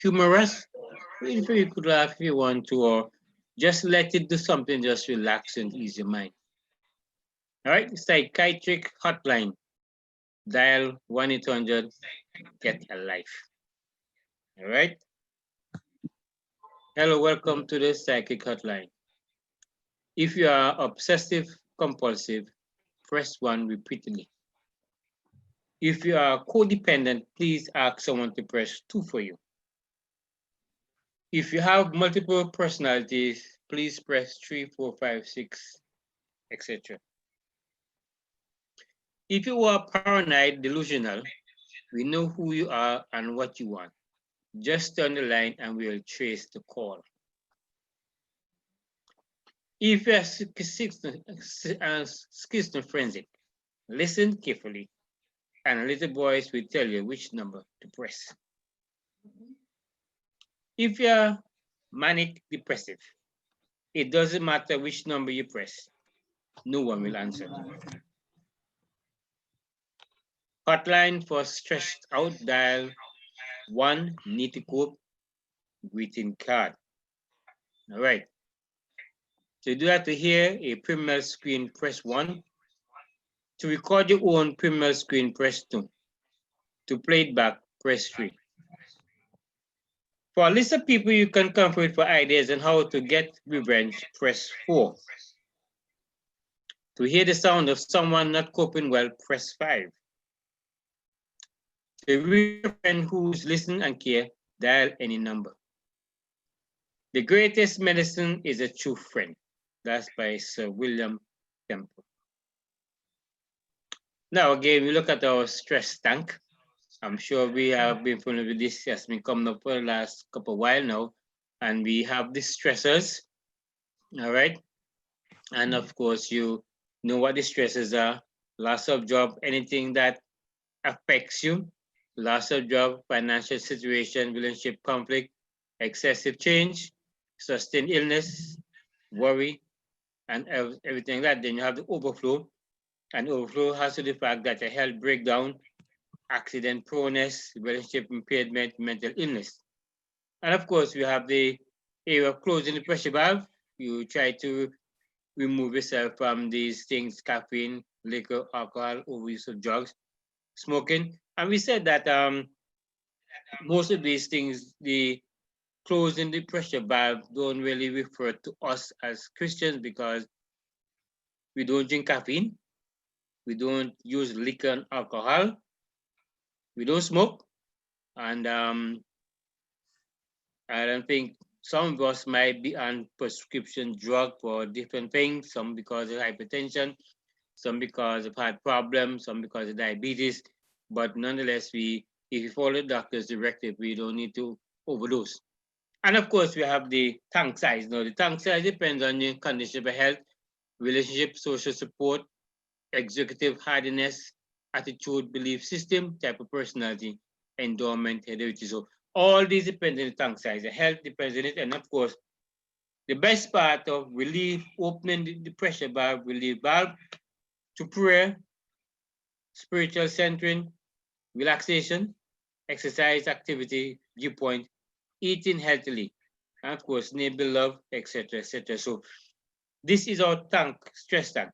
humorous. If you could laugh if you want to, or just let it do something, just relax and ease your mind. All right, psychiatric hotline. Dial 1-800 get a life. All right. Hello, welcome to the psychic hotline. If you are obsessive compulsive, press 1 repeatedly. If you are codependent, please ask someone to press 2 for you. If you have multiple personalities, please press 3, 4, 5, 6, etc. If you are paranoid delusional, we know who you are and what you want. Just turn the line and we'll trace the call. If you are schizophrenic, listen carefully, and a little voice will tell you which number to press. If you are manic depressive, it doesn't matter which number you press, no one will answer. Hotline for stressed out, dial 1, need to cope, greeting card. All right. To do that, to hear a premier screen, press 1. To record your own premier screen, press 2. To play it back, press 3. For a list of people you can come with for ideas on how to get revenge, press 4. To hear the sound of someone not coping well, press 5. To reach a friend who's listen and care, dial any number. The greatest medicine is a true friend. That's by Sir William Temple. Now again, we look at our stress tank. I'm sure we have been familiar with this, has been coming up for the last couple of while now. And we have the stressors, all right? And of course, you know what the stresses are. Loss of job, anything that affects you. Loss of job, financial situation, relationship conflict, excessive change, sustained illness, worry, and everything like that. Then you have the overflow. And overflow has to do the fact that a health breakdown, accident proneness, relationship impairment, mental illness. And of course, we have the area of closing the pressure valve. You try to remove yourself from these things, caffeine, liquor, alcohol, overuse of drugs, smoking. And we said that most of these things, the closing the pressure valve don't really refer to us as Christians because we don't drink caffeine, we don't use liquor and alcohol, we don't smoke, and I don't think some of us might be on prescription drug for different things, some because of hypertension, some because of heart problems, some because of diabetes, but nonetheless, if you follow the doctor's directive, we don't need to overdose. And of course, we have the tank size. Now, the tank size depends on your condition of health, relationship, social support, executive hardiness, attitude, belief system, type of personality, endowment, heredity. So all these depend on the tank size. The health depends on it. And of course, the best part of relief, opening the pressure valve, relief valve, to prayer, spiritual centering, relaxation, exercise, activity, viewpoint, eating healthily, and of course, neighbor love, etc., etc. So this is our tank, stress tank.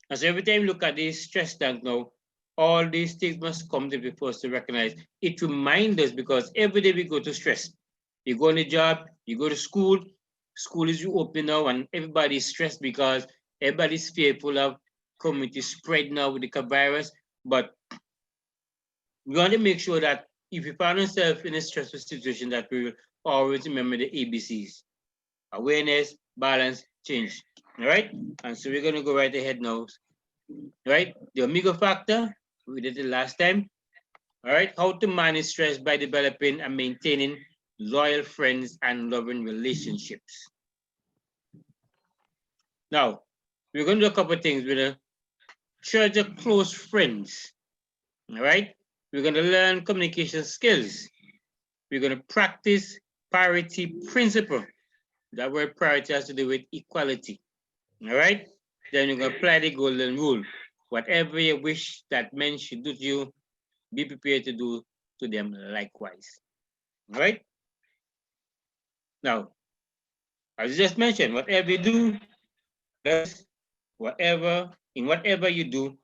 And so every time you look at this stress tank now, all these things must come to be first to recognize. It reminds us because every day we go to stress. You go on the job, you go to school, school is open now, and everybody's stressed because everybody's fearful of community spread now with the virus. But we want to make sure that if we find ourselves in a stressful situation, that we will always remember the ABCs: awareness, balance, change. All right? And so we're going to go right ahead now. All right? The omega factor, we did it last time. All right? How to manage stress by developing and maintaining loyal friends and loving relationships. Now, we're going to do a couple of things. We're going to treasure close friends. All right? We're going to learn communication skills. We're going to practice parity principle. That word parity has to do with equality. All right? Then you're going to apply the golden rule. Whatever you wish that men should do to you, be prepared to do to them likewise. Right? Now, as I just mentioned, whatever you do to others, whatever you do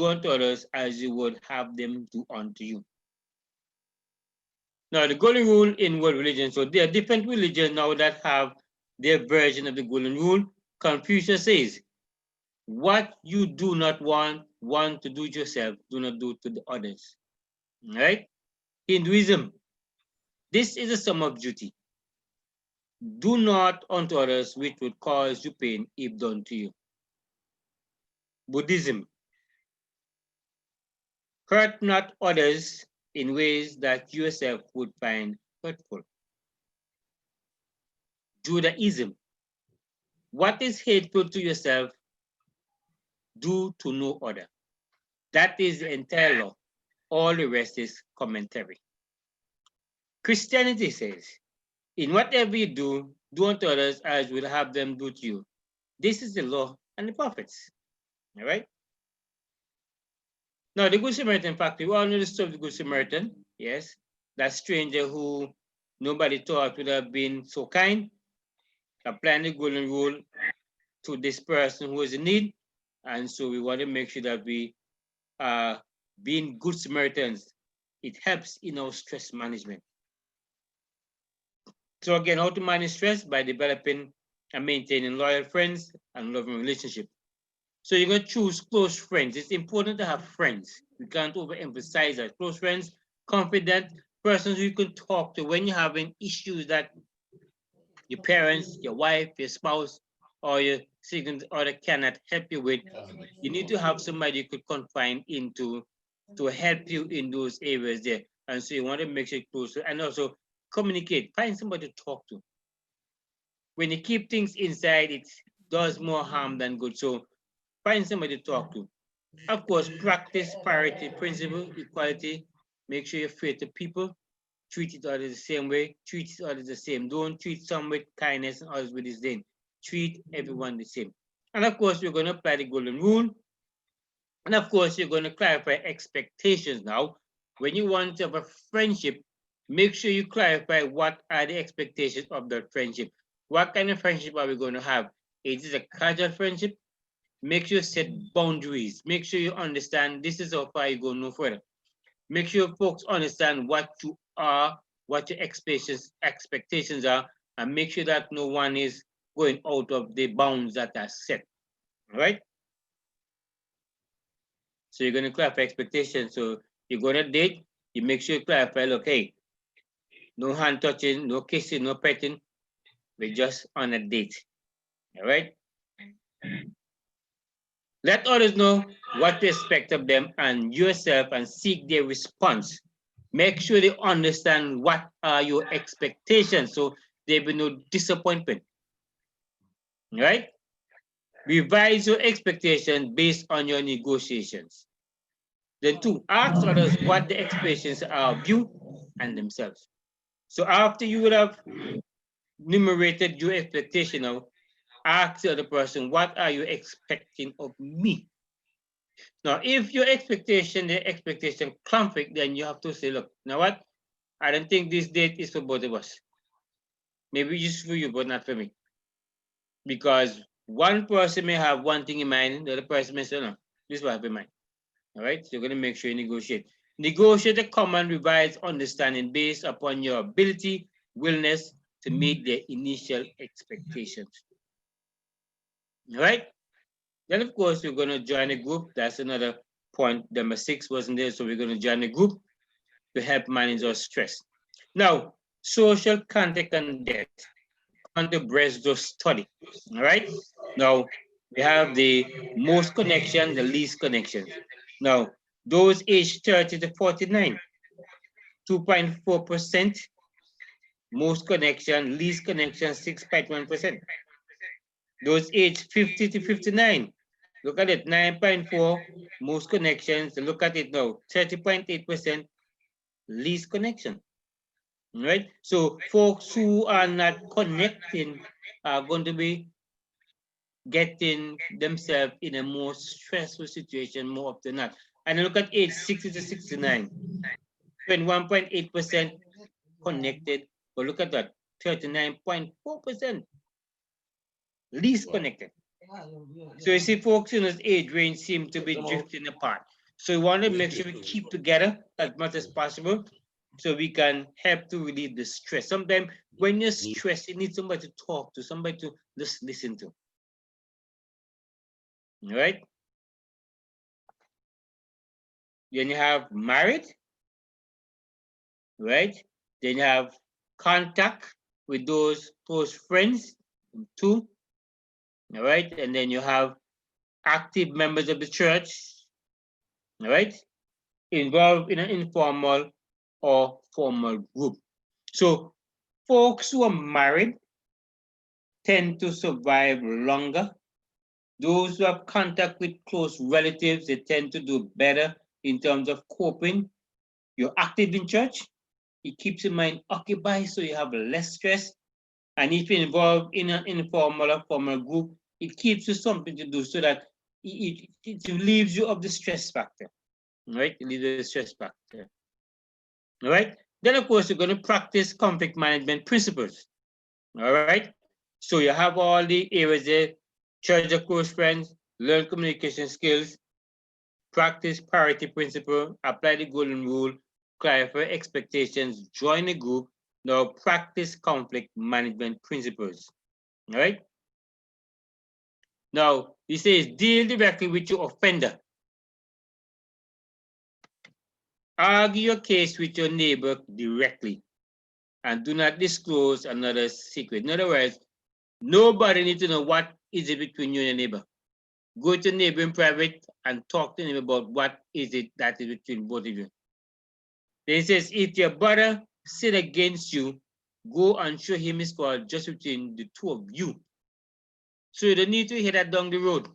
unto others as you would have them do unto you. Now, the golden rule in world religion. So there are different religions now that have their version of the golden rule. Confucius says, what you do not want to do to yourself, do not do to the others. Right? Hinduism, this is a sum of duty. Do not unto others which would cause you pain if done to you. Buddhism, hurt not others in ways that you yourself would find hurtful. Judaism, what is hateful to yourself, do to no other. That is the entire law. All the rest is commentary. Christianity says, in whatever you do unto others as will have them do to you. This is the law and the prophets. All right? Now, the Good Samaritan factory, we all know the story of the Good Samaritan. Yes, that stranger who nobody thought would have been so kind, applying the golden rule to this person who is in need. And so we want to make sure that we are being good Samaritans. It helps in our stress management. So again, how to manage stress? By developing and maintaining loyal friends and loving relationships. So you're going to choose close friends. It's important to have friends. We can't overemphasize that. Close friends, confident persons you can talk to when you're having issues that your parents, your wife, your spouse, or your significant other cannot help you with. You need to have somebody you could confine into to help you in those areas there. And so you want to make sure closer and also communicate. Find somebody to talk to. When you keep things inside, it does more harm than good. So find somebody to talk to. Of course, practice parity principle, equality. Make sure you're fair to people. Treat it others the same way. Treat others the same. Don't treat some with kindness and others with disdain. Treat everyone the same. And of course, we're going to apply the golden rule. And of course, you're going to clarify expectations now. When you want to have a friendship, make sure you clarify what are the expectations of that friendship. What kind of friendship are we going to have? Is it a casual friendship? Make sure you set boundaries. Make sure you understand this is how far you go, no further. Make sure folks understand what you are, what your expectations are, and make sure that no one is going out of the bounds that are set. All right? So you're going to clarify expectations. So you're going to date, you make sure you clarify, look, hey, no hand touching, no kissing, no petting. We're just on a date. All right? Let others know what to expect of them and yourself and seek their response. Make sure they understand what are your expectations so there will be no disappointment. Right? Revise your expectations based on your negotiations. Then two, ask others what the expectations are of you and themselves. So after you would have enumerated your expectation now, ask the other person, what are you expecting of me? Now, if your the expectation conflict, then you have to say, look, you know what? I don't think this date is for both of us. Maybe just for you, but not for me. Because one person may have one thing in mind, the other person may say, no, this is what I have in mind. All right, so you're going to make sure you negotiate. Negotiate a common revised understanding based upon your ability, willingness to meet the initial expectations. All right, then of course we're going to join a group. That's another point. Number 6 wasn't there, so we're going to join a group to help manage our stress. Now, social contact and debt. Contact breast those study. All right. Now we have the most connection, the least connections. Now, those aged 30 to 49, 2.4%, most connection, least connection, 6.1%. Those aged 50 to 59, look at it, 9.4, most connections, look at it now, 30.8%, least connection. Right? So folks who are not connecting are going to be getting themselves in a more stressful situation more often than not. And look at age 60 to 69, 21.8%, connected. But look at that, 39.4% least connected. So you see, folks in this age range seem to be drifting apart. So we want to make sure we keep together as much as possible so we can help to relieve the stress. Sometimes when you're stressed, you need somebody to talk to, somebody to just listen to. All right? Then you have married, right? Then you have contact with those close friends, two. All right? And then you have active members of the church, all right? Involved in an informal or formal group. So folks who are married tend to survive longer. Those who have contact with close relatives, they tend to do better in terms of coping. You're active in church, it keeps your mind occupied so you have less stress. And if you're involved in an informal or formal group, it keeps you something to do so that it relieves you of the stress factor. Right? It relieves the stress factor. All right? Then, of course, you're going to practice conflict management principles. All right? So you have all the areas there: church of close friends, learn communication skills, practice priority principle, apply the golden rule, clarify expectations, join a group. Now practice conflict management principles. All right? Now, he says deal directly with your offender. Argue your case with your neighbor directly and do not disclose another's secret. In other words, nobody needs to know what is it between you and your neighbor. Go to your neighbor in private and talk to him about what is it that is between both of you. Then he says, if your brother sin against you, go and show him his fault just between the two of you. So you don't need to hear that down the road.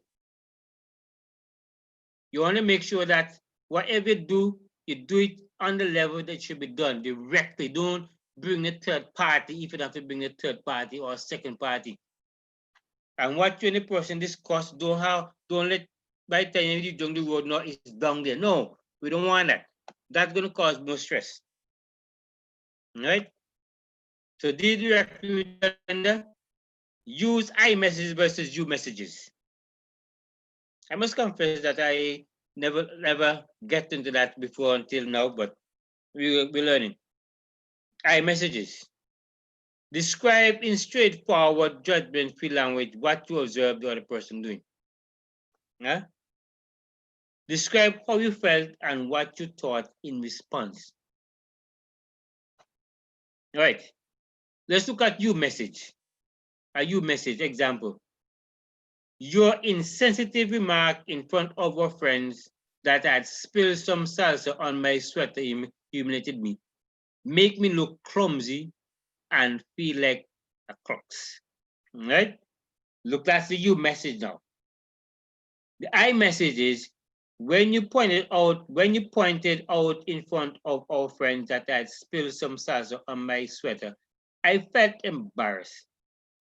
You want to make sure that whatever you do it on the level that should be done directly. Don't bring the third party if you have to bring the third party or second party. And what you and the person discuss, don't let by the time you down the road, no, it's down there. No, we don't want that. That's going to cause more stress. Right? So deal directly with the offender. Use I messages versus you messages. I must confess that I never get into that before until now, but we're learning. I messages. Describe in straightforward, judgment-free language what you observed the other person doing. Yeah? Describe how you felt and what you thought in response. All right. Let's look at you message. A you message example. Your insensitive remark in front of our friends that I had spilled some salsa on my sweater humiliated me. Make me look clumsy and feel like a crux. All right? Look, that's the you message now. The I message is when you pointed out in front of our friends that I had spilled some salsa on my sweater, I felt embarrassed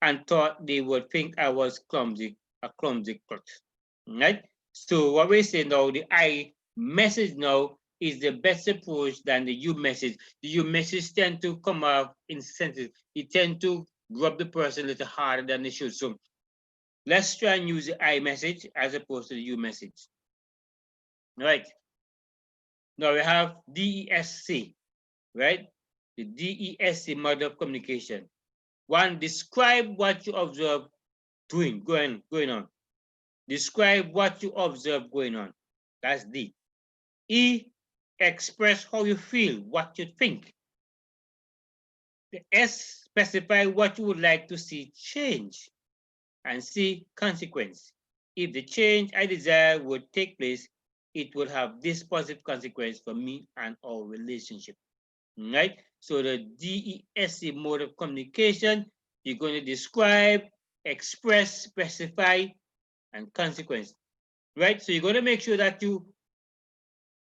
and thought they would think I was a clumsy crux. Right? So what we say now, the I message now is the best approach than the you message. The you message tend to come off insensitive. It tend to grab the person a little harder than they should. So let's try and use the I message as opposed to the you message. Right. Now we have DESC, right? The DESC mode of communication. One, describe what you observe going on. Describe what you observe going on. That's D. E, express how you feel, what you think. The S, specify what you would like to see change. And C, consequence. If the change I desire would take place, it will have this positive consequence for me and our relationship. Right? So the DESC mode of communication, you're going to describe, express, specify, and consequence. Right? So you're going to make sure that you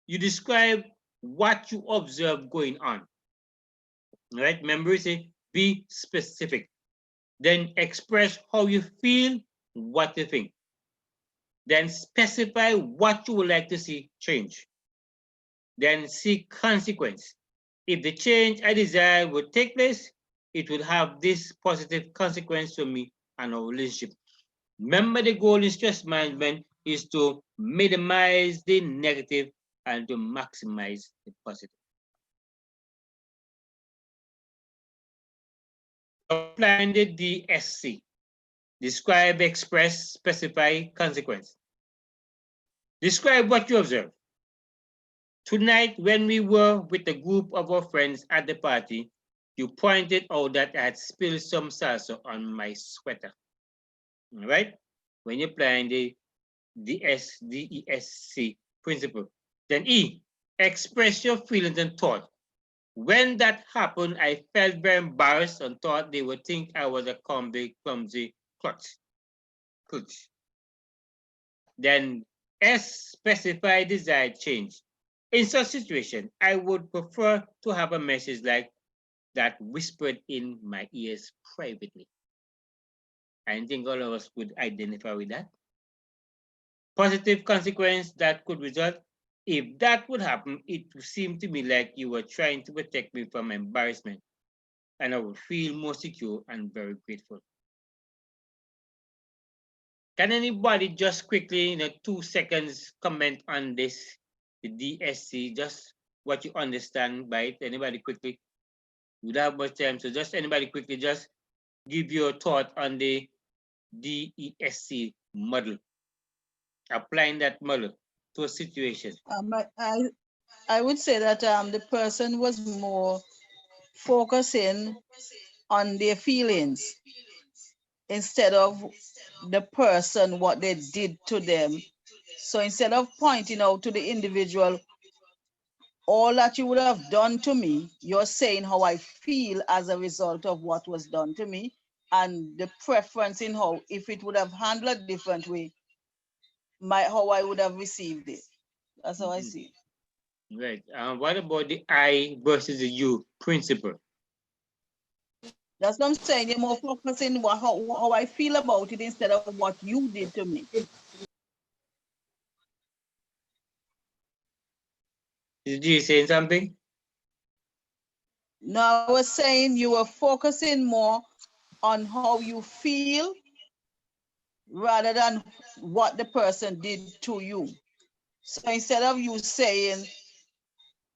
describe what you observe going on. Right? Remember, you say be specific. Then express how you feel, what you think. Then specify what you would like to see change. Then seek consequence. If the change I desire would take place, it would have this positive consequence for me and our relationship. Remember, the goal in stress management is to minimize the negative and to maximize the positive. Applying the DSC, describe, express, specify, consequence. Describe what you observe. Tonight, when we were with a group of our friends at the party, you pointed out that I had spilled some salsa on my sweater. All right? When you're applying the DESC principle. Then E, express your feelings and thought. When that happened, I felt very embarrassed and thought they would think I was a clumsy clutch. Then S, specify desired change. In such situation, I would prefer to have a message like that whispered in my ears privately. I think all of us would identify with that. Positive consequence that could result. If that would happen, it would seem to me like you were trying to protect me from embarrassment, and I would feel more secure and very grateful. Can anybody just quickly, in 2 seconds, comment on this, the DSC, just what you understand by it? Anybody quickly? We don't have much time, so just anybody quickly, just give your thought on the DESC model, applying that model to a situation. I would say that the person was more focusing on their feelings instead of the person, what they did to them. So instead of pointing out to the individual, all that you would have done to me, you're saying how I feel as a result of what was done to me and the preference in how, if it would have handled a different way, how I would have received it. That's how I see it. Right. What about the I versus the you principle? That's what I'm saying. You're more focusing how I feel about it instead of what you did to me. Is G saying something? No, I was saying you were focusing more on how you feel rather than what the person did to you. So instead of you saying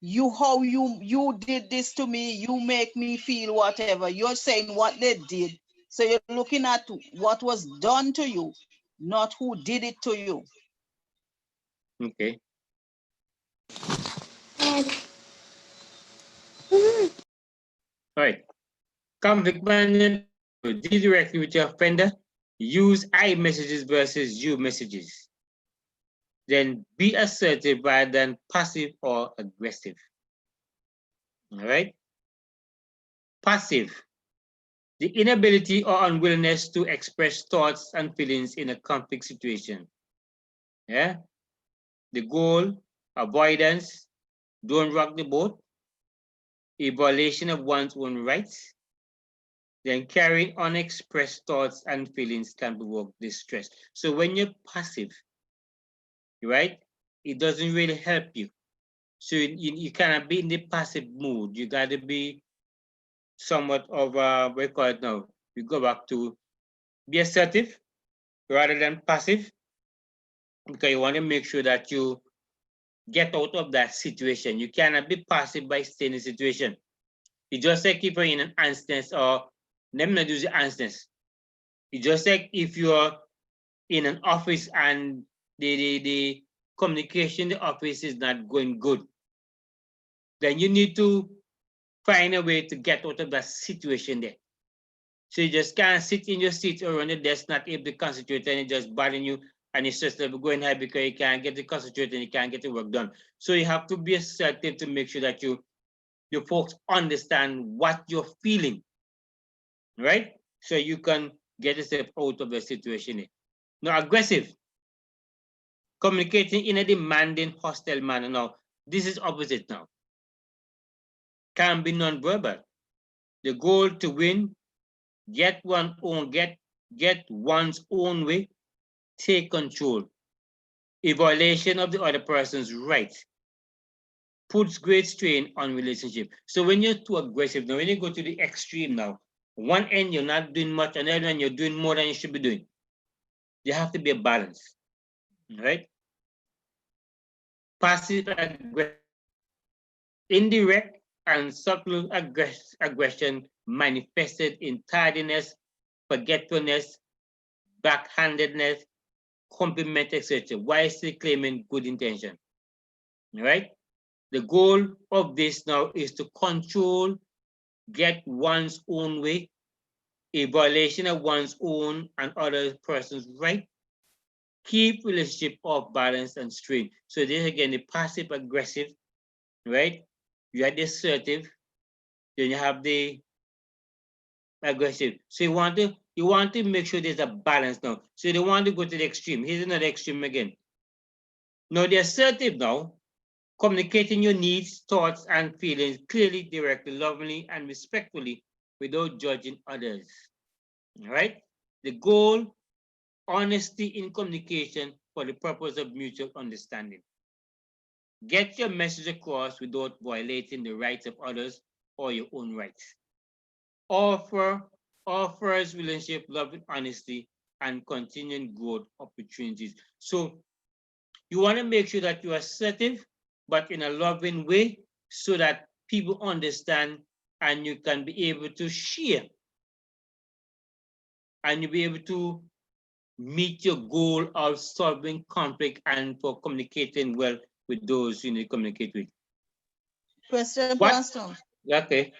you did this to me, you make me feel whatever, you're saying what they did. So you're looking at what was done to you, not who did it to you. Okay. All right. Conflict management, deal directly with your offender. Use I messages versus you messages. Then be assertive rather than passive or aggressive. All right. Passive, the inability or unwillingness to express thoughts and feelings in a conflict situation. Yeah. The goal, avoidance, don't rock the boat, a violation of one's own rights, then carrying unexpressed thoughts and feelings can provoke distress. So when you're passive, right, it doesn't really help you. So you cannot be in the passive mood. You got to be somewhat of what we call it now. We go back to be assertive rather than passive, because you want to make sure that you get out of that situation. You cannot be passive by staying in the situation. You just like if you're in an instance, or let me not use the instance. You just like if you're in an office and the communication in the office is not going good, then you need to find a way to get out of that situation there. So you just can't sit in your seat or on the desk, not able to concentrate, and it just bothering you, and it's just going high because you can't get to concentrate and you can't get the work done. So you have to be assertive to make sure that you folks understand what you're feeling, right? So you can get yourself out of the situation. Now, aggressive, communicating in a demanding, hostile manner. Now, this is opposite now. Can be non-verbal. The goal to win, get one's own way, take control. A violation of the other person's rights. puts great strain on relationship. So when you're too aggressive, now when you go to the extreme now, one end you're not doing much, and the other end you're doing more than you should be doing. There have to be a balance, right? Passive aggression, indirect and subtle aggression manifested in tardiness, forgetfulness, backhandedness, compliment, etc., while still claiming good intention. Right? The goal of this now is to control, get one's own way, a violation of one's own and other person's right, keep relationship off balance and strain. So this again, the passive aggressive, right? You have the assertive, then you have the aggressive. So you want to make sure there's a balance now. So you don't want to go to the extreme. Here's another extreme again. Now the assertive now, communicating your needs, thoughts, and feelings clearly, directly, lovingly, and respectfully without judging others. All right? The goal, honesty in communication for the purpose of mutual understanding. Get your message across without violating the rights of others or your own rights. Offers relationship, love, and honesty, and continuing growth opportunities. So you want to make sure that you are assertive, but in a loving way, so that people understand and you can be able to share and you'll be able to meet your goal of solving conflict and for communicating well with those you need to communicate with. Question, What? Pastor. Okay.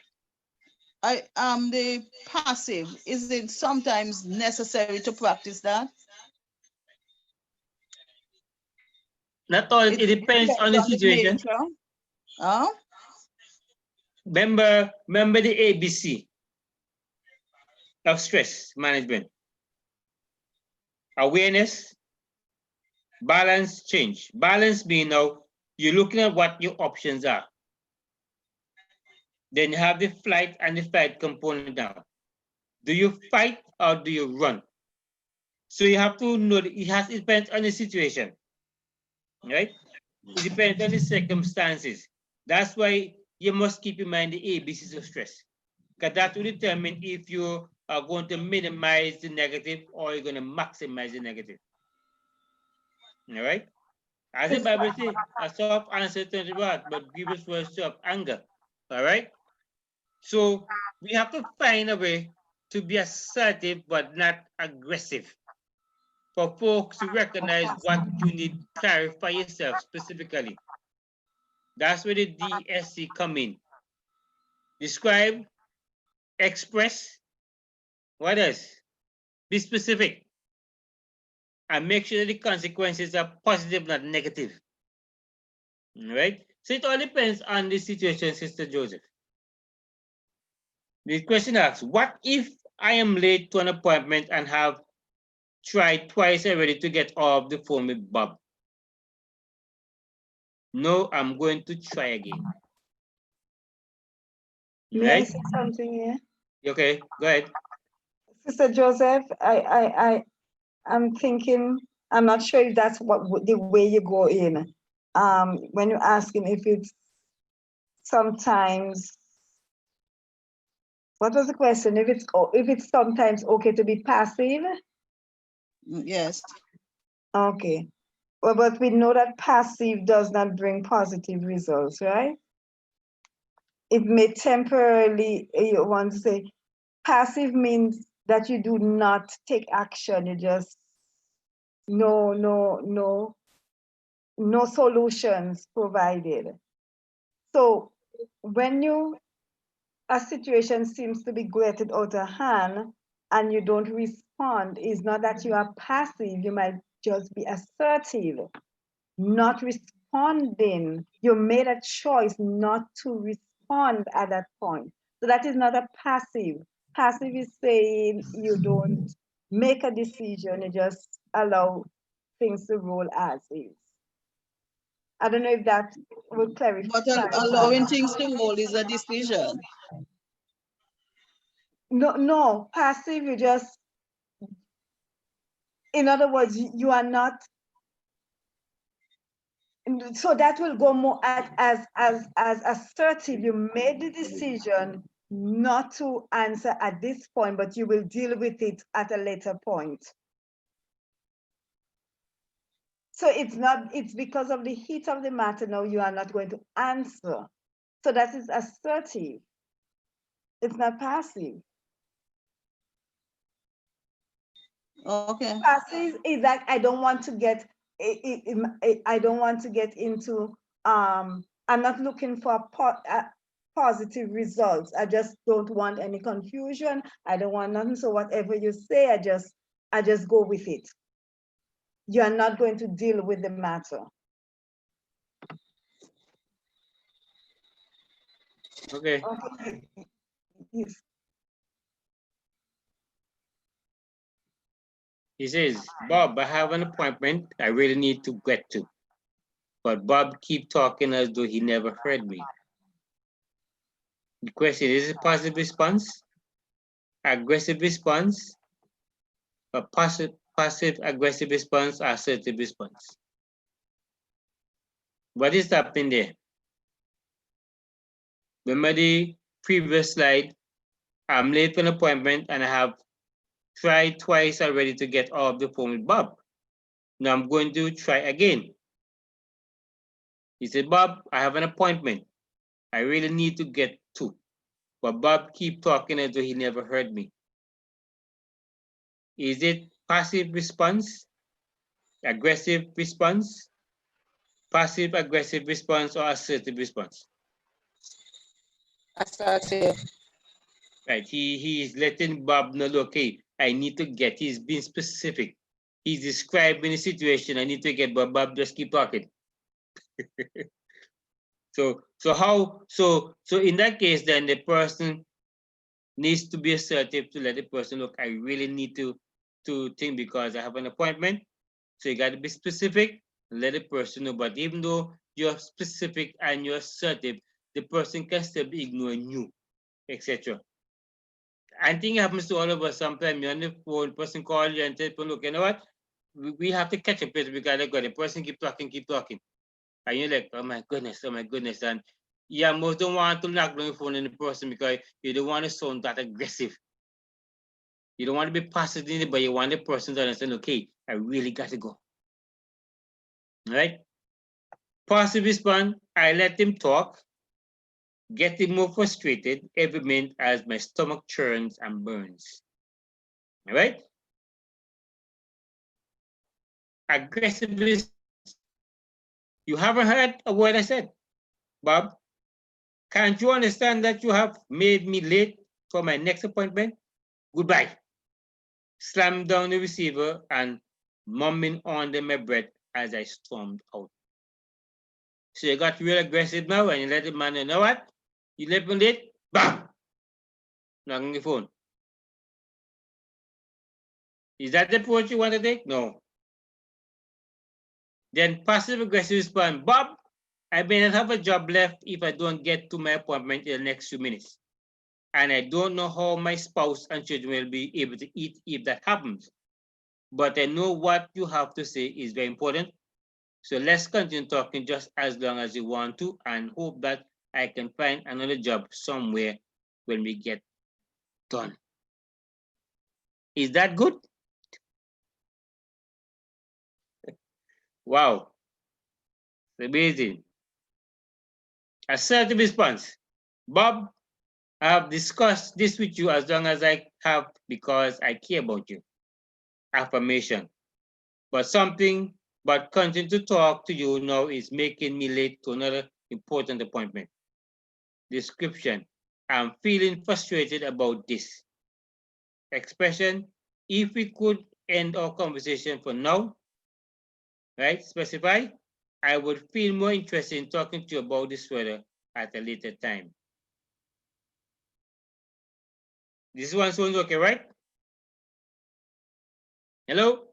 The passive, is it sometimes necessary to practice that? Not all, it It depends on depends the on the situation. nature. Oh, Remember the ABC of stress management: awareness, balance, change. Balance being now you're looking at what your options are. Then you have the flight and the fight component now. Do you fight or do you run? So you have to know it depends on the situation, right? It depends on the circumstances. That's why you must keep in mind the ABCs of stress, because that will determine if you are going to minimize the negative or you're going to maximize the negative. All right? As the Bible says, a soft answer turns the wrath, but grievous words stir up anger. All right? So we have to find a way to be assertive but not aggressive. For folks to recognize what you need, clarify yourself specifically. That's where the DSC come in. Describe, express, what else? Be specific. And make sure that the consequences are positive, not negative. All right? So it all depends on the situation, Sister Joseph. The question asks, what if I am late to an appointment and have tried twice already to get off the phone with Bob? No, I'm going to try again. May I say something here? Okay, go ahead. Sister Joseph, I'm thinking, I'm not sure if that's what the way you go in. When you're asking if it's sometimes, what was the question? If it's sometimes okay to be passive? yes. Okay. Well, but we know that passive does not bring positive results, right? It may temporarily, you want to say, passive means that you do not take action. You just no solutions provided. So when a situation seems to be getting out of hand and you don't respond, it's not that you are passive, you might just be assertive, not responding. You made a choice not to respond at that point. So that is not a passive. Passive is saying you don't make a decision, you just allow things to roll as is. I don't know if that will clarify. But allowing things to roll is a decision. No, passive, you just, in other words, you are not So that will go more as assertive. You made the decision not to answer at this point, but you will deal with it at a later point. So it's because of the heat of the matter now you are not going to answer. So that is assertive. It's not passive. Okay. Passive is that I don't want to get I don't want to get into I'm not looking for positive results. I just don't want any confusion. I don't want nothing. So whatever you say, I just go with it. You are not going to deal with the matter. Okay. Okay. Yes. He says, Bob, I have an appointment I really need to get to. But Bob keep talking as though he never heard me. The question is it passive response, aggressive response, or passive aggressive response, or assertive response? What is happening there? Remember the previous slide? I'm late for an appointment and I have tried twice already to get off the phone with Bob. Now I'm going to try again. He said, Bob, I have an appointment I really need to get to. But Bob keep talking as though he never heard me. Is it passive response, aggressive response, passive aggressive response, or assertive response? Assertive. Right, he is letting Bob know, okay, I need to get, he's being specific. He's describing the situation, I need to get, but Bob just keep talking. So in that case, then the person needs to be assertive to let the person, look, I really need to think because I have an appointment. So you got to be specific, let the person know. But even though you're specific and you're assertive, the person can still be ignoring you, etc. I think it happens to all of us sometimes. You're on the phone, person call you and tell people, look, you know what? We have to catch up with it because the person keep talking. And you're like, oh my goodness. And you almost don't want to knock down the phone in the person because you don't want to sound that aggressive. You don't want to be passive, but you want the person to understand, okay, I really got to go. All right? Passive response, I let him talk, getting more frustrated every minute as my stomach churns and burns. All right? Aggressive response. You haven't heard a word I said. Bob, can't you understand that you have made me late for my next appointment? Goodbye. Slammed down the receiver and mumbling under my breath as I stormed out. So you got real aggressive now and you let the man know what? You left me late, bam! Knock on the phone. Is that the approach you want to take? No. Then passive aggressive response, Bob, I may not have a job left if I don't get to my appointment in the next few minutes. And I don't know how my spouse and children will be able to eat if that happens. But I know what you have to say is very important. So let's continue talking just as long as you want to and hope that I can find another job somewhere when we get done. Is that good? Wow, it's amazing. Assertive response. Bob, I have discussed this with you as long as I have because I care about you. Affirmation. But continue to talk to you now is making me late to another important appointment. Description. I'm feeling frustrated about this. Expression. If we could end our conversation for now, right? Specify. I would feel more interested in talking to you about this further at a later time. This one sounds okay, right? Hello?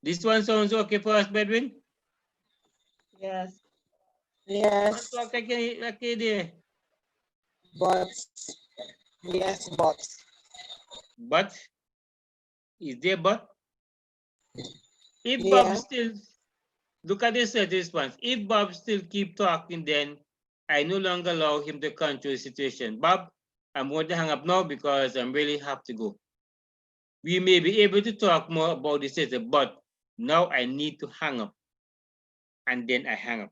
This one sounds okay for us, Bedwin? Yes. Yes. Okay, there. But yes, but. But is there but? If Bob Yeah. still Look at this response. If Bob still keep talking, then I no longer allow him to control the situation. Bob, I'm going to hang up now because I really have to go. We may be able to talk more about this later, but now I need to hang up. And then I hang up.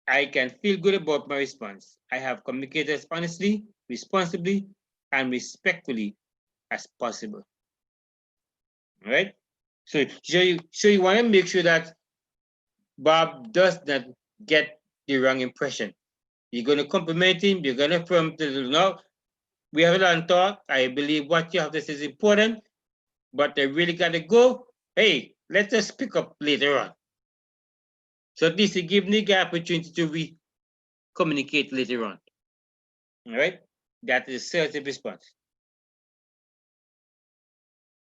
I can feel good about my response. I have communicated as honestly, responsibly, and respectfully as possible. All right? So you want to make sure that Bob does not get the wrong impression. You're going to compliment him, you're going to affirm to no, we have a long talk. I believe what you have to say is important, but I really got to go. Hey, let us pick up later on. So at least you give me the opportunity to communicate later on. All right? That is assertive response.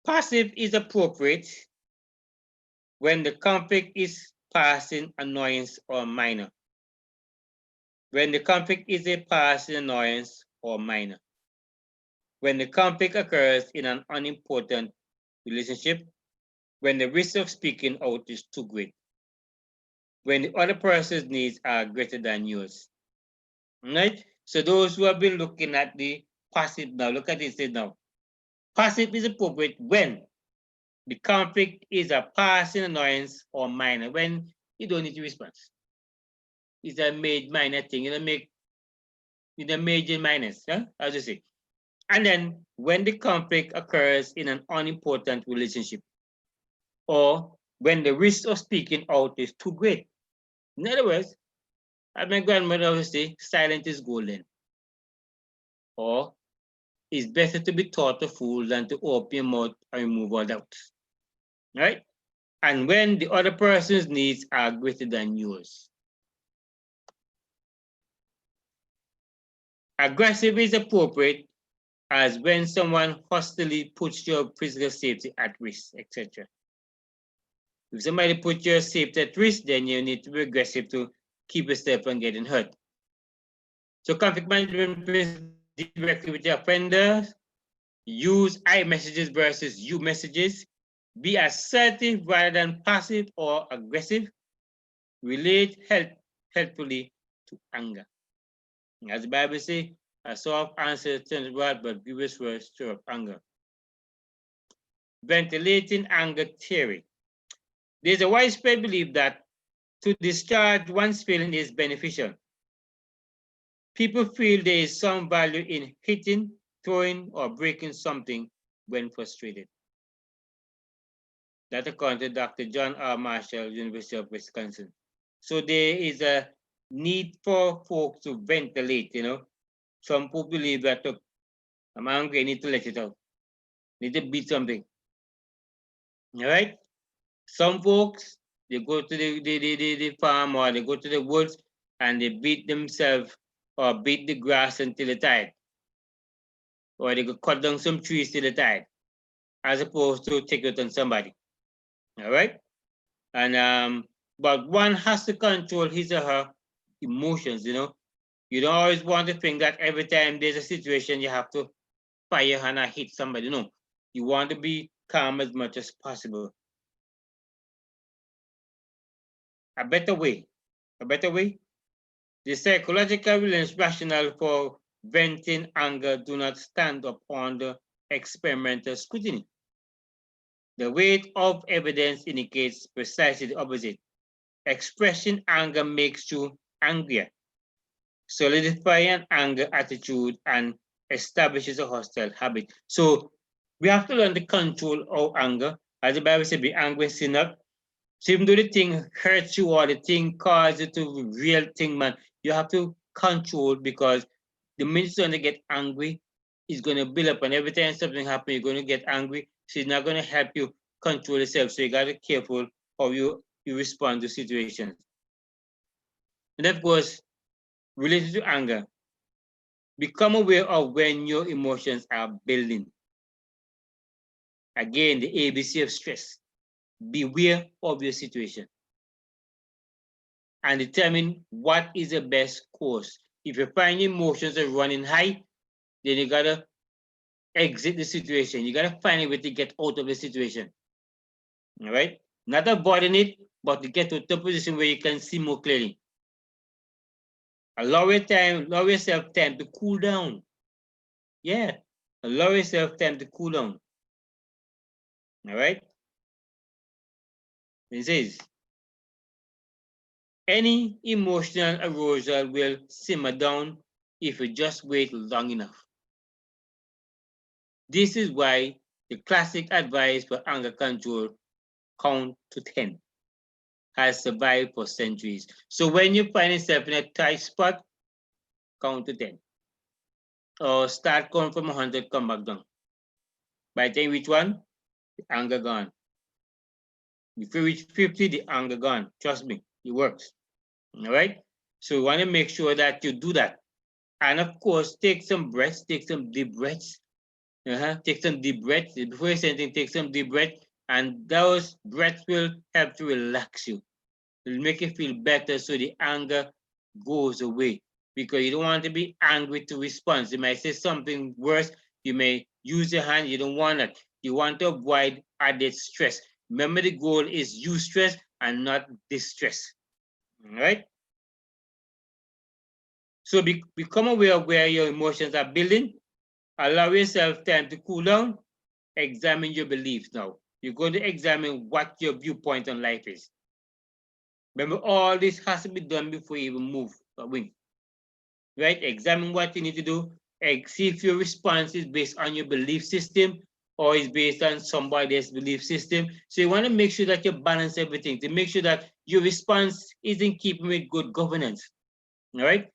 Passive is appropriate when the conflict is passing, annoyance, or minor. When the conflict is a passing annoyance or minor. When the conflict occurs in an unimportant relationship, when the risk of speaking out is too great, when the other person's needs are greater than yours. Right? So those who have been looking at the passive now, look at this now. Passive is appropriate when the conflict is a passing annoyance or minor, when you don't need to respond. It's a minor thing, you don't make a major minus, yeah? As you say. And then when the conflict occurs in an unimportant relationship, or when the risk of speaking out is too great. In other words, as my grandmother always say, silence is golden. Or it's better to be taught a fool than to open your mouth and remove all doubts. Right? And when the other person's needs are greater than yours. Aggressive is appropriate as when someone hostily puts your physical safety at risk, etc. If somebody puts your safety at risk, then you need to be aggressive to keep yourself from getting hurt. So conflict management principles: deal directly with your offenders, use I messages versus you messages, be assertive rather than passive or aggressive, relate helpfully to anger. As the Bible says, a soft answer turns wrath, but grievous words stir up anger. Ventilating anger theory. There's a widespread belief that to discharge one's feeling is beneficial. People feel there is some value in hitting, throwing, or breaking something when frustrated. That according to Dr. John R. Marshall, University of Wisconsin. So there is a need for folks to ventilate, Some people believe that, look, I'm angry, I need to let it out. I need to beat something. All right? Some folks, they go to the farm or they go to the woods and they beat themselves or beat the grass until they're tired. Or they go cut down some trees till they're tired, as opposed to take it on somebody. All right? And but one has to control his or her emotions, You don't always want to think that every time there's a situation you have to fire and hit somebody. No. You want to be calm as much as possible. A better way. The psychological rationale for venting anger do not stand up under experimental scrutiny. The weight of evidence indicates precisely the opposite. Expressing anger makes you angrier, solidifying an anger attitude, and establishes a hostile habit. So we have to learn to control our anger. As the Bible says, be angry, sin not. So even though the thing hurts you or the thing causes you to real thing, man, you have to control, because the minute you're gonna get angry, it's gonna build up, and every time something happens, you're gonna get angry. So it's not gonna help you control yourself. So you gotta be careful how you respond to situations. And of course, related to anger, become aware of when your emotions are building. Again, the ABC of stress. Beware of your situation and determine what is the best course. If you find your emotions are running high, then you gotta exit the situation. You gotta find a way to get out of the situation. All right? Not avoiding it, but to get to the position where you can see more clearly. Allow yourself time to cool down. Yeah, allow yourself time to cool down. All right. It says, any emotional arousal will simmer down if you just wait long enough. This is why the classic advice for anger control, count to 10, has survived for centuries. So when you find yourself in a tight spot, count to 10. Or start counting from 100, come back down. By the time you reach 1, the anger gone. If you reach 50, the anger gone. Trust me, it works. All right? So you want to make sure that you do that. And of course, take some breaths, take some deep breaths. Take some deep breaths. Before you say anything, take some deep breaths. And those breaths will help to relax you. It'll make you feel better so the anger goes away. Because you don't want to be angry to respond. You might say something worse. You may use your hand. You don't want that. You want to avoid added stress. Remember, the goal is eustress and not distress. All right? So become aware of where your emotions are building. Allow yourself time to cool down. Examine your beliefs now. You're going to examine what your viewpoint on life is. Remember, all this has to be done before you even move a wing. Right? Examine what you need to do. See if your response is based on your belief system or is based on somebody else's belief system. So you want to make sure that you balance everything to make sure that your response is in keeping with good governance. All right?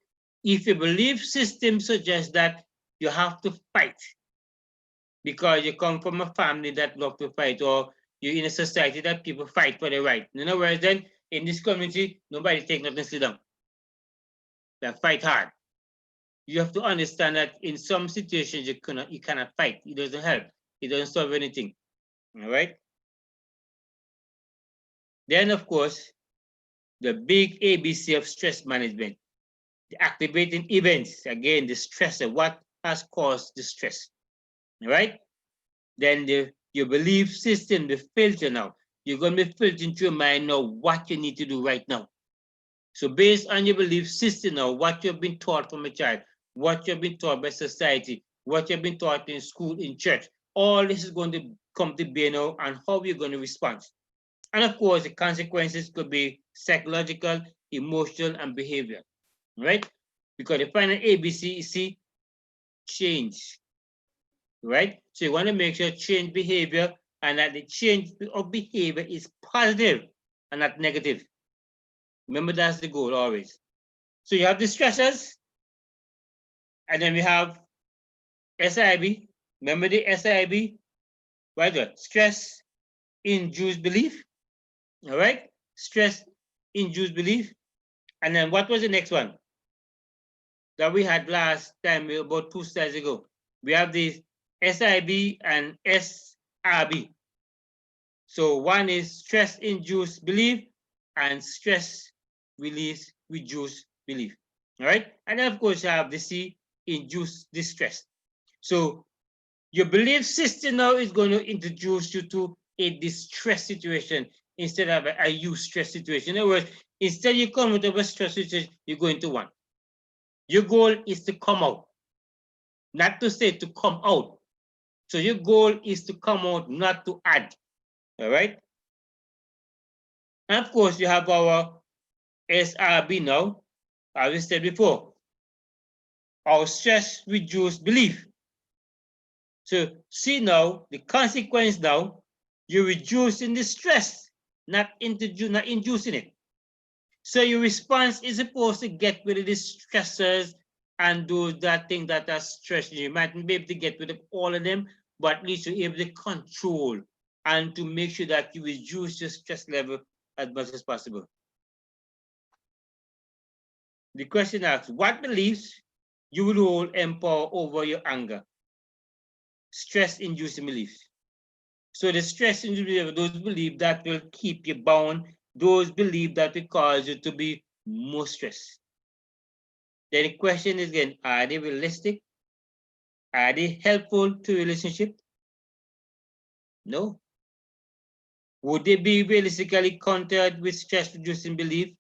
If your belief system suggests that you have to fight because you come from a family that love to fight, or you're in a society that people fight for their right. In other words, then in this community, nobody take nothing sit down. They fight hard. You have to understand that in some situations you cannot fight. It doesn't help. It doesn't solve anything. All right. Then of course, the big ABC of stress management, the activating events. Again, the stressor. What has caused the stress? All right. Then your belief system, the filter now. You're going to be filtering through your mind now what you need to do right now. So based on your belief system now, what you've been taught from a child, what you've been taught by society, what you've been taught in school, in church, all this is going to come to bear now and how you're going to respond. And of course, the consequences could be psychological, emotional, and behavioral, right? Because the final ABC is see, change, right? So you want to make sure change behavior and that the change of behavior is positive and not negative. Remember, that's the goal always. So you have the stressors, and then we have SIB. Remember the SIB, right? Stress induced belief, all right? Stress induced belief. And then what was the next one that we had last time, about 2 slides ago? We have the SIB and SRB. So one is stress induced belief and stress release reduced belief. All right. And then of course you have the C, induced distress. So your belief system now is going to introduce you to a distress situation instead of a eustress situation. In other words, instead you come out of a stress situation, you go into one. Your goal is to come out, not to say to come out. So your goal is to come out, not to add. All right. And of course, you have our SRB now, as we said before, our stress reduced belief. So see now the consequence now, you're reducing the stress, not inducing it. So your response is supposed to get rid of the stressors and those that thing that are stressing you. You might be able to get rid of all of them, but at least you're able to control and to make sure that you reduce your stress level as much as possible. The question asks, what beliefs you will hold empower over your anger? Stress-inducing beliefs. So the stress-inducing beliefs, those beliefs that will keep you bound, those beliefs that will cause you to be more stressed. Then the question is again, are they realistic? Are they helpful to relationship? No. Would they be realistically countered with stress-reducing belief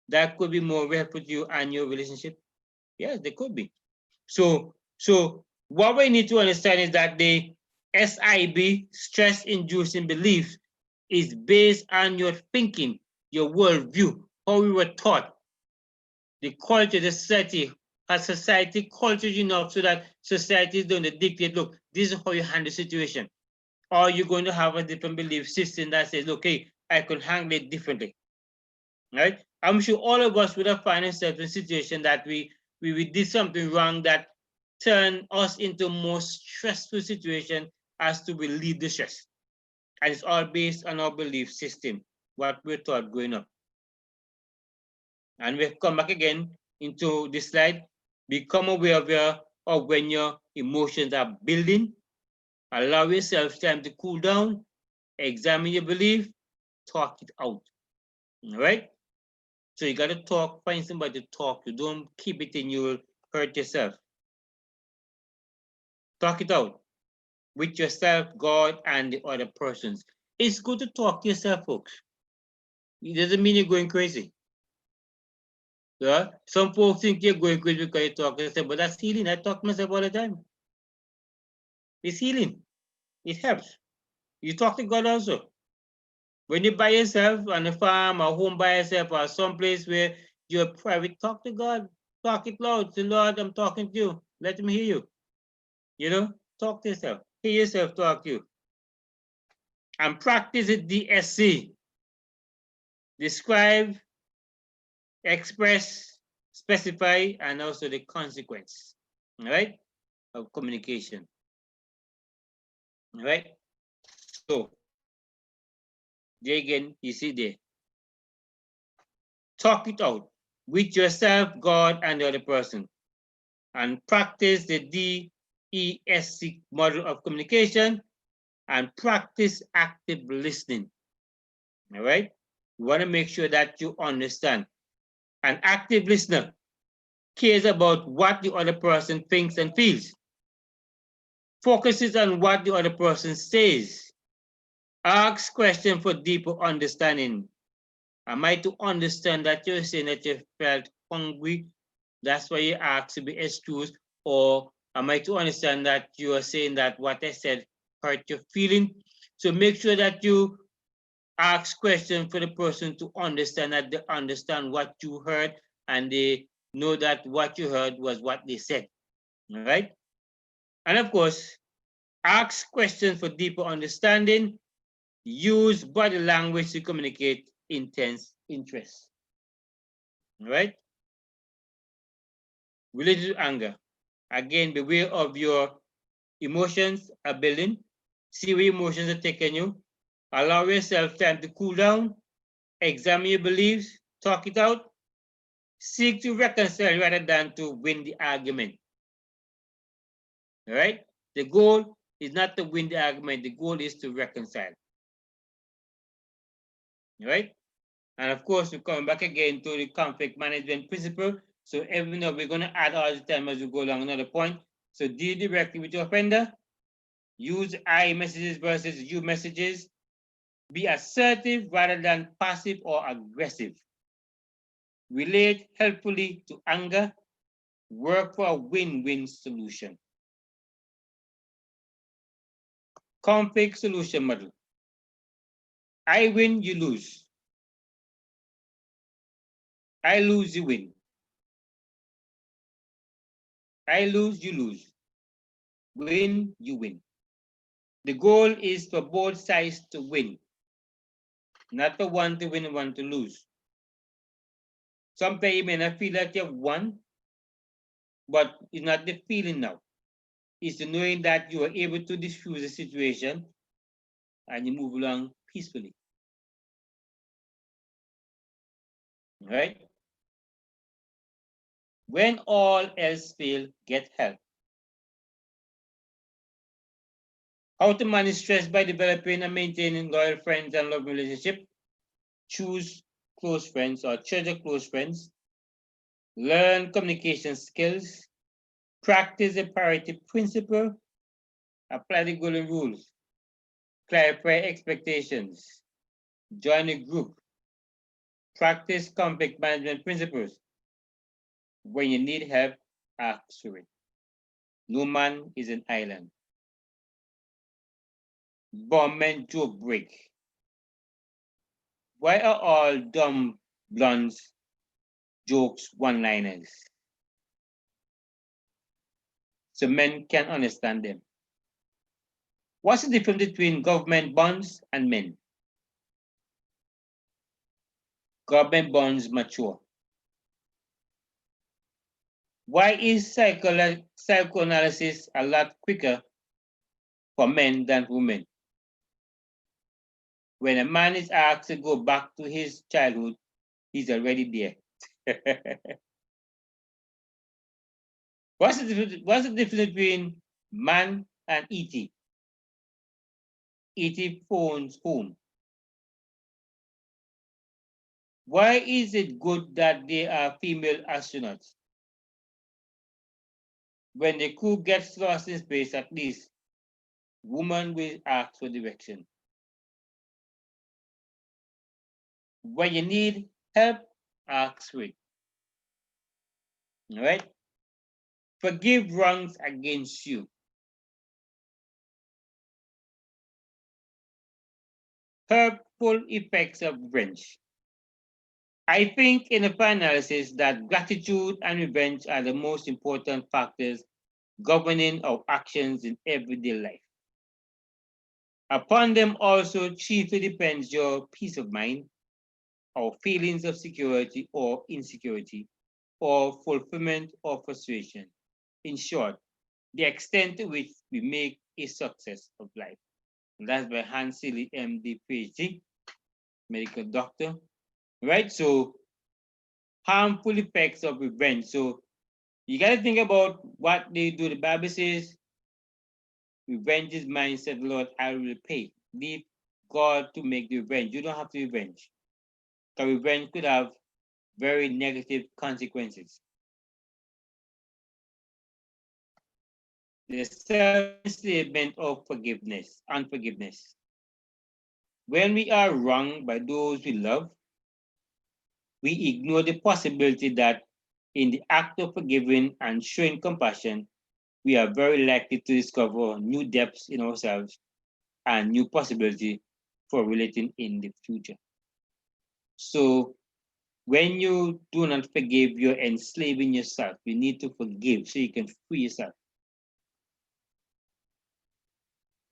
that could be more helpful to you and your relationship? Yes, they could be. So what we need to understand is that the SIB, stress-inducing beliefs, is based on your thinking, your worldview, how we were taught, the culture, the society. Has society cultured enough so that society is going to dictate, look, this is how you handle the situation? Or you're going to have a different belief system that says, okay, I could handle it differently, right? I'm sure all of us would have found ourselves in a situation that we did something wrong that turned us into a more stressful situation as to relieve the stress. And it's all based on our belief system, what we're taught growing up. And we've come back again into this slide. Become aware of when your emotions are building. Allow yourself time to cool down, examine your belief, talk it out. All right? So you got to talk, find somebody to talk to. Don't keep it in, you'll hurt yourself. Talk it out with yourself, God, and the other persons. It's good to talk to yourself, folks. It doesn't mean you're going crazy. Yeah? Some folks think you're going crazy because you talk to yourself, but that's healing. I talk to myself all the time. It's healing. It helps. You talk to God also. When you're by yourself on a farm or home by yourself or someplace where you're private, talk to God. Talk it loud. Say, Lord, I'm talking to you. Let him hear you. You know, talk to yourself. Hear yourself talk to you. And practice it DSC. Describe, express, specify, and also the consequence. All right? Of communication. All right? So, there again, you see there. Talk it out with yourself, God, and the other person. And practice the DESC model of communication and practice active listening. All right? You want to make sure that you understand. An active listener cares about what the other person thinks and feels, focuses on what the other person says, asks questions for deeper understanding. Am I to understand that you're saying that you felt hungry? That's why you asked to be excused? Or am I to understand that you are saying that what I said hurt your feeling? So make sure that you ask questions for the person to understand that they understand what you heard and they know that what you heard was what they said. All right? And of course, ask questions for deeper understanding. Use body language to communicate intense interest. All right? Related to anger. Again, beware of your emotions are building. See where emotions are taking you. Allow yourself time to cool down. Examine your beliefs. Talk it out. Seek to reconcile rather than to win the argument. All right? The goal is not to win the argument. The goal is to reconcile. All right? And of course, we're coming back again to the conflict management principle. So every now we're going to add all the time as we go along another point. So deal directly with your offender. Use I messages versus you messages. Be assertive rather than passive or aggressive. Relate helpfully to anger. Work for a win-win solution. Conflict solution model. I win, you lose. I lose, you win. I lose, you lose. Win, you win. The goal is for both sides to win, not for one to win and one to lose. Sometimes you may not feel like you have won, but it's not the feeling now. It's the knowing that you are able to diffuse the situation and you move along peacefully. All right? When all else fails, get help. How to manage stress by developing and maintaining loyal friends and love relationship. Choose close friends or treasure close friends. Learn communication skills. Practice the priority principle. Apply the golden rules. Clarify expectations. join a group, practice conflict management principles. When you need help, ask for it. No man is an island. Bomb joke break. Why are all dumb blondes jokes one-liners? So men can understand them. What's the difference between government bonds and men? Government bonds mature. Why is psychoanalysis a lot quicker for men than women? When a man is asked to go back to his childhood, he's already there. What's the difference between man and ET? ET phones home. Why is it good that there are female astronauts? When the crew gets lost in space, at least woman will ask for direction. When you need help, ask for it. All right? Forgive wrongs against you. Hurtful effects of revenge. I think in the analysis that gratitude and revenge are the most important factors governing our actions in everyday life. Upon them also chiefly depends your peace of mind, or feelings of security or insecurity, or fulfillment or frustration. In short, the extent to which we make a success of life. And that's by Hans Seeley, MD, PhD, medical doctor. Right? So, harmful effects of revenge. So, you got to think about what they do. The Bible says, revenge is mine, said the Lord, I will repay. Leave God to make the revenge. You don't have to revenge. Because revenge could have very negative consequences. The self-enslavement of unforgiveness. When we are wronged by those we love, we ignore the possibility that in the act of forgiving and showing compassion, we are very likely to discover new depths in ourselves and new possibility for relating in the future. So when you do not forgive, you're enslaving yourself. You need to forgive so you can free yourself.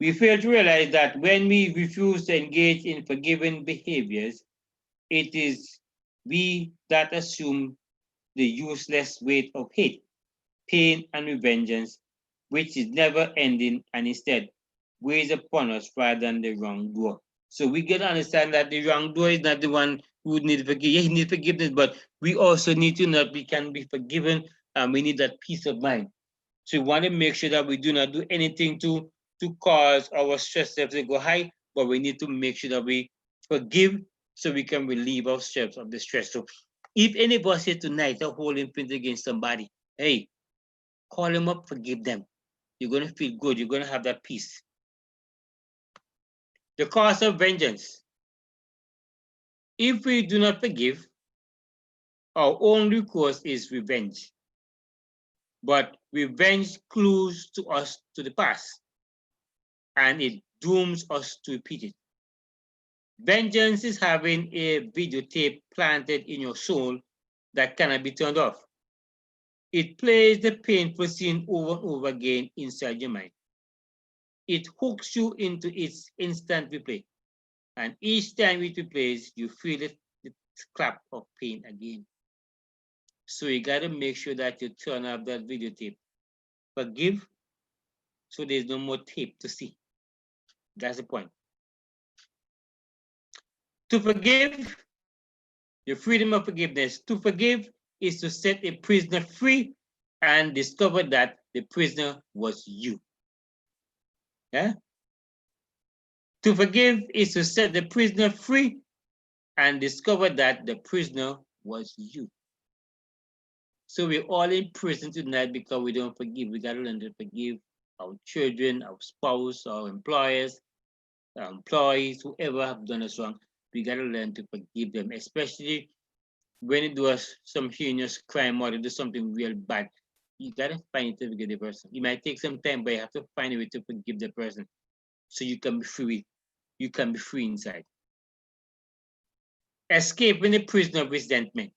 We fail to realize that when we refuse to engage in forgiving behaviors, it is we that assume the useless weight of hate, pain, and vengeance, which is never ending and instead weighs upon us rather than the wrongdoer. So we get to understand that the wrongdoer is not the one who needs forgiveness. Yeah, he needs forgiveness, but we also need to know that we can be forgiven and we need that peace of mind. So we want to make sure that we do not do anything to cause our stress levels to go high, but we need to make sure that we forgive so we can relieve ourselves of the stress. So if any of us here tonight are holding things against somebody, hey, call them up, forgive them. You're going to feel good. You're going to have that peace. The cost of vengeance. If we do not forgive, our only recourse is revenge. But revenge clues to us to the past, and it dooms us to repeat it. Vengeance is having a videotape planted in your soul that cannot be turned off. It plays the painful scene over and over again inside your mind. It hooks you into its instant replay. And each time it replays, you feel the clap of pain again. So you got to make sure that you turn off that videotape. Forgive so there's no more tape to see. That's the point. To forgive, your freedom of forgiveness. To forgive is to set a prisoner free and discover that the prisoner was you. Yeah? To forgive is to set the prisoner free and discover that the prisoner was you. So we're all in prison tonight because we don't forgive. We got to learn to forgive our children, our spouse, our employers, our employees, whoever have done us wrong. we gotta learn to forgive them, especially when it was some heinous crime or they do something real bad. You gotta find it to forgive the person. It might take some time, but you have to find a way to forgive the person so you can be free. You can be free inside. Escaping the prison of resentment.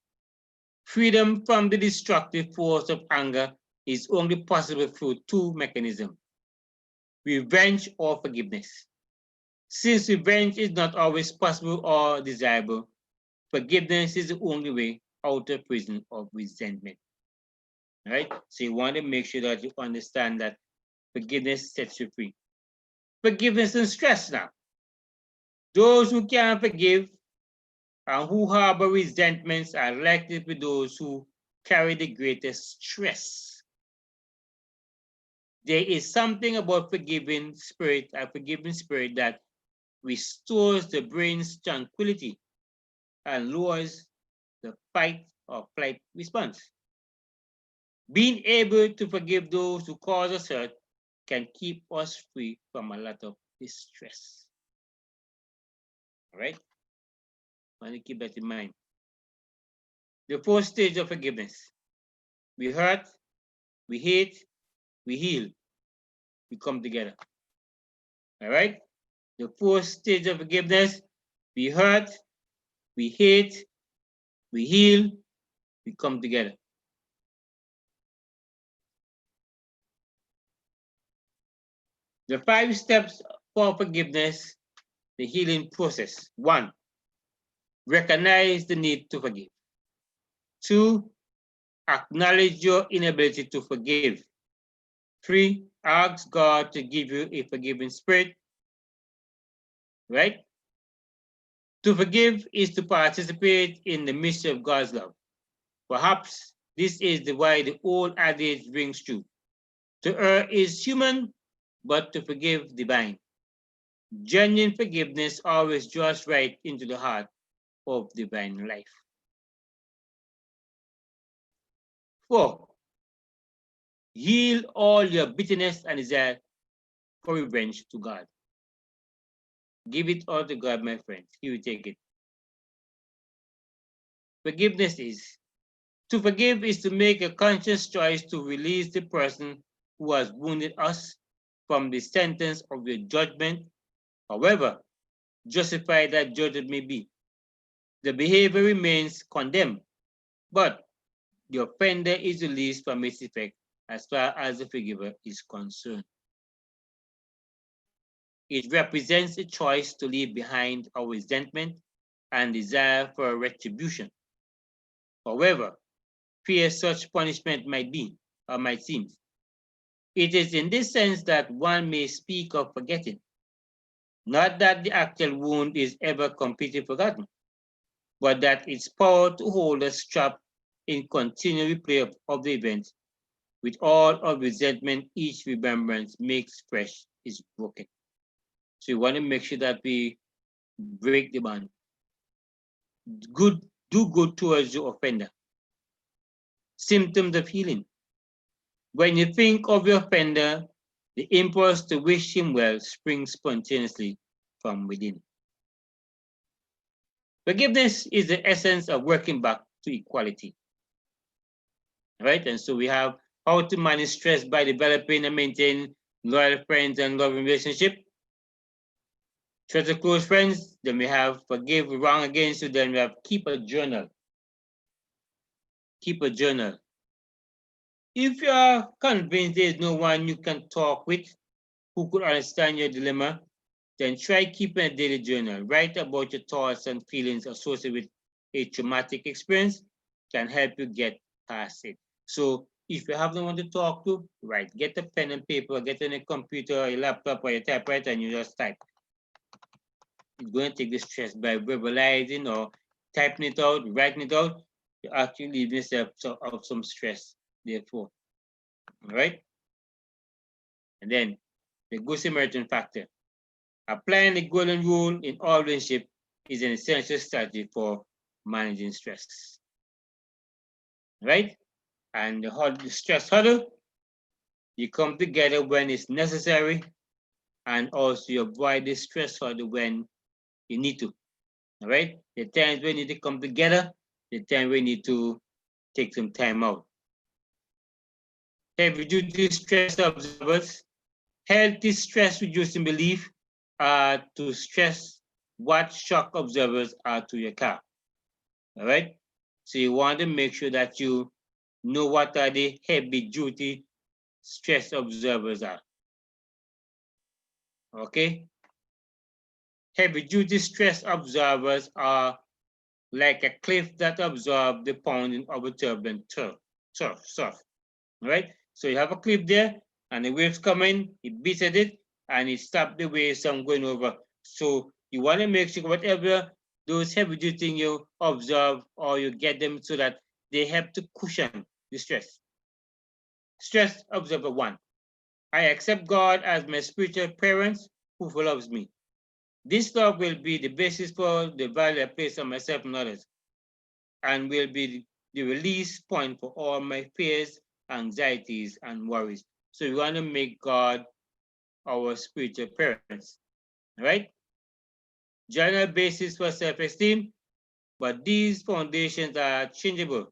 Freedom from the destructive force of anger is only possible through two mechanisms: revenge or forgiveness. Since revenge is not always possible or desirable, forgiveness is the only way out of prison of resentment. Right? So you want to make sure that you understand that forgiveness sets you free. Forgiveness and stress now. Those who can't forgive and who harbor resentments are likely to be those who carry the greatest stress. There is something about a forgiving spirit that restores the brain's tranquility and lowers the fight or flight response. Being able to forgive those who cause us hurt can keep us free from a lot of distress. All right? I want to keep that in mind. The fourth stage of forgiveness: we hurt, we hate, we heal, we come together. All right? The fourth stage of forgiveness: we hurt, we hate, we heal, we come together. The 5 steps for forgiveness, the healing process. 1, recognize the need to forgive. 2, acknowledge your inability to forgive. 3, ask God to give you a forgiving spirit. Right? To forgive is to participate in the mystery of God's love. Perhaps this is why the old adage rings true. To err is human, but to forgive divine. Genuine forgiveness always draws right into the heart of divine life. 4, yield all your bitterness and desire for revenge to God. Give it all to God, my friends. He will take it. Forgiveness is to forgive is to make a conscious choice to release the person who has wounded us from the sentence of your judgment, however justified that judgment may be. The behavior remains condemned, but the offender is released from its effect as far as the forgiver is concerned. It represents a choice to leave behind our resentment and desire for retribution. However fierce such punishment might be or might seem, it is in this sense that one may speak of forgetting. Not that the actual wound is ever completely forgotten, but that its power to hold us trapped in continual replay of the event with all of resentment each remembrance makes fresh is broken. So we want to make sure that we break the bond. Do good towards your offender. Symptoms of healing. When you think of your offender, the impulse to wish him well springs spontaneously from within. Forgiveness is the essence of working back to equality. Right? And so we have how to manage stress by developing and maintaining loyal friends and loving relationship. Trust the close friends, then we have forgive wrong against you, then we have keep a journal. Keep a journal. If you are convinced there is no one you can talk with who could understand your dilemma, then try keeping a daily journal. Write about your thoughts and feelings associated with a traumatic experience can help you get past it. So if you have no one to talk to, write. Get a pen and paper, get on a computer or a laptop or your typewriter and you just type. It's going to take the stress by verbalizing or typing it out, writing it out. You actually leave yourself of some stress, therefore. All right? And then the good Samaritan factor. Applying the golden rule in all relationship is an essential strategy for managing stress. Right? And the stress huddle, you come together when it's necessary and also you avoid the stress huddle when you need to. All right? The times we need to come together, the time we need to take some time out. Heavy duty stress observers, healthy stress reducing belief to stress what shock observers are to your car. All right? So you want to make sure that you know what are the heavy duty stress observers are. Okay? Heavy duty stress observers are like a cliff that absorbs the pounding of a turbulent surf. Right? So you have a cliff there, and the waves come in, it beats at it, and it stops the waves from going over. So you want to make sure whatever those heavy duty things you observe, or you get them so that they help to cushion the stress. Stress observer one. I accept God as my spiritual parents who loves me. This love will be the basis for the value I place on myself and others, and will be the release point for all my fears, anxieties, and worries. So we want to make God our spiritual parents, right? General basis for self-esteem, but these foundations are changeable.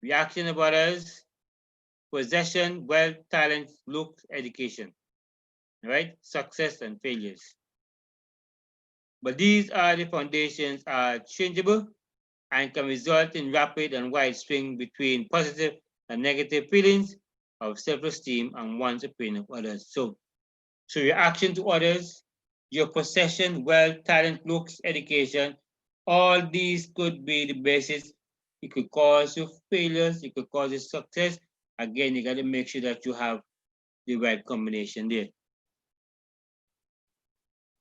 Reaction of others, possession, wealth, talent, looks, education, right? Success and failures. But these are the foundations are changeable and can result in rapid and wide swing between positive and negative feelings of self-esteem and one's opinion of others. So your action to others, your possession, wealth, talent, looks, education, all these could be the basis. It could cause you failures, it could cause you success. Again, you got to make sure that you have the right combination there.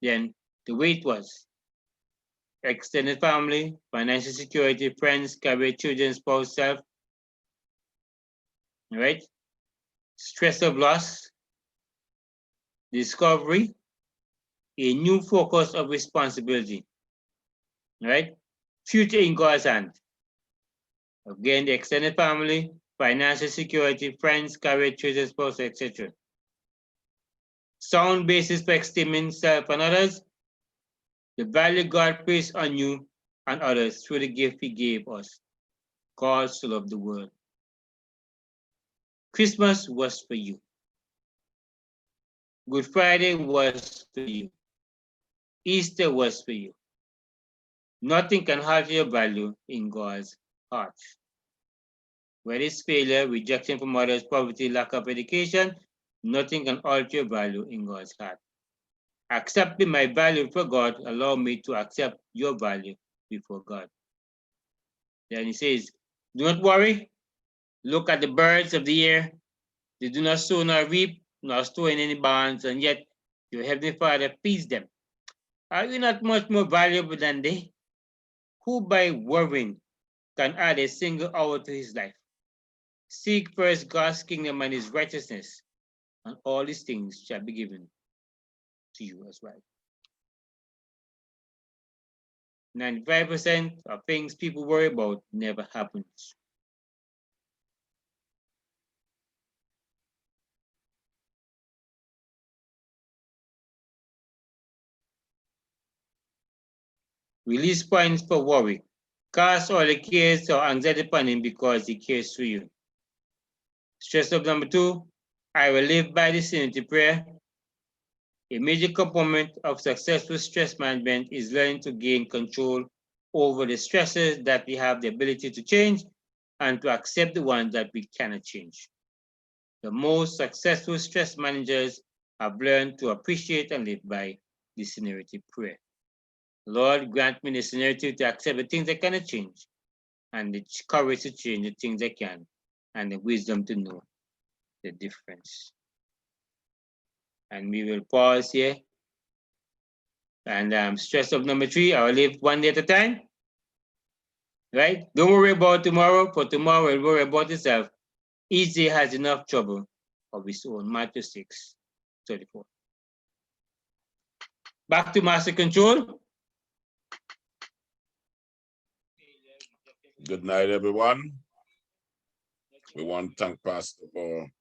Then the weight was extended family, financial security, friends, career, children, spouse, self, right? Stress of loss, discovery, a new focus of responsibility, right? Future in God's hand. Again, the extended family, financial security, friends, career, children, spouse, etc. Sound basis for esteeming self and others, the value God placed on you and others through the gift He gave us. God so loved the world. Christmas was for you. Good Friday was for you. Easter was for you. Nothing can alter your value in God's heart. Whether it's failure, rejection from others, poverty, lack of education, nothing can alter your value in God's heart. Accepting my value for God allow me to accept your value before God. Then he says, do not worry. Look at the birds of the air. They do not sow nor reap nor store in any barns, and yet your heavenly Father feeds them. Are you not much more valuable than they? Who by worrying can add a single hour to his life? Seek first God's kingdom and his righteousness, and all these things shall be given to you as well. 95% of things people worry about never happens. Release points for worry. Cast all the cares or anxiety upon him because he cares for you. Stress of number 2, I will live by the serenity prayer. A major component of successful stress management is learning to gain control over the stresses that we have the ability to change and to accept the ones that we cannot change. The most successful stress managers have learned to appreciate and live by the serenity prayer. Lord, grant me the serenity to accept the things I cannot change, and the courage to change the things I can, and the wisdom to know the difference. And we will pause here. And stress of number 3, I will live one day at a time. Right? Don't worry about tomorrow, for tomorrow will worry about itself. Each day has enough trouble of its own. Matthew 6:34. Back to master control. Good night, everyone. We want to thank Pastor for